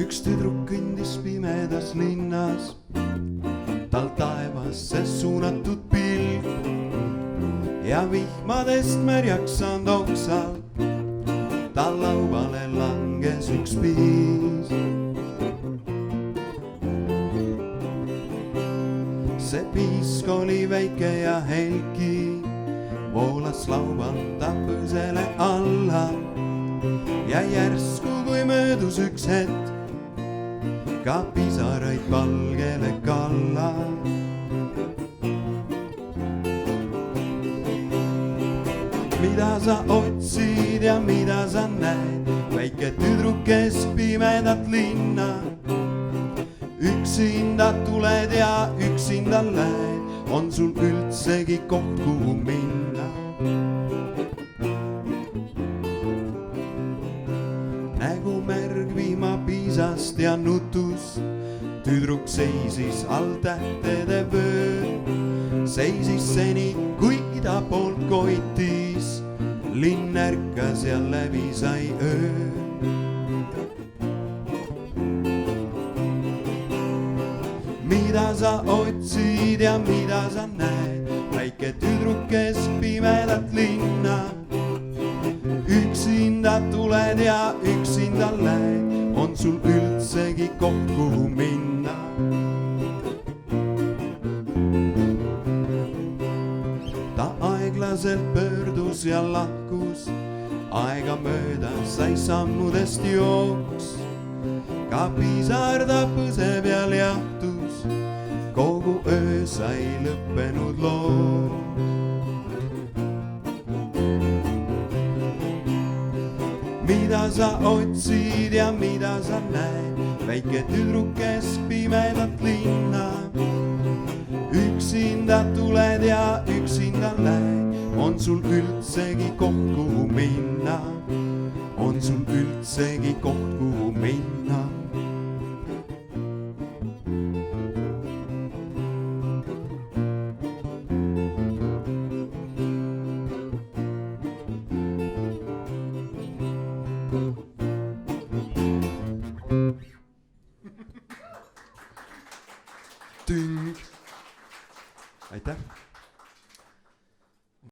üks tüdruk kõndis pimedas linnas, tal taevasse suunatud pilv ja vihmadest märjaks saanud oksal tal laubale langes üks piis. See piisk oli väike ja helki, voolas laubalt ta põsele alla ja järsku kui möödus üks hetk, ka pisaraid valgele kalla. Mida sa otsid ja mida sa näed, väike tüdruk, kes pimedat linna üksinda tuled ja üksinda lähed, on sul üldsegi koht, kuhu minna. Nägu märg vihmapiisast ja nutus, tüdruk seisis all tähtede vöö, seisis seni, kui ida poolt koitis, linn ärkas ja läbi sai öö. Mida sa otsid ja mida sa näed, väike tüdruk, kes pimedat linna üksinda tuled ja üksinda lähed, on sul üldsegi koht, kuhu minna. Ta aeglaselt pöördus ja lahkus, aega mööda sai sammudest jooks, ka pisar ta põse peal jahtus, kogu öö sai lõppenud loo. Mida sa otsid ja mida sa näed, väike tüdruk, kes pimedat linna üksinda tuled ja üksinda lähed, on sul üldsegi koht, kuhu minna, on sul üldsegi koht, kuhu minna.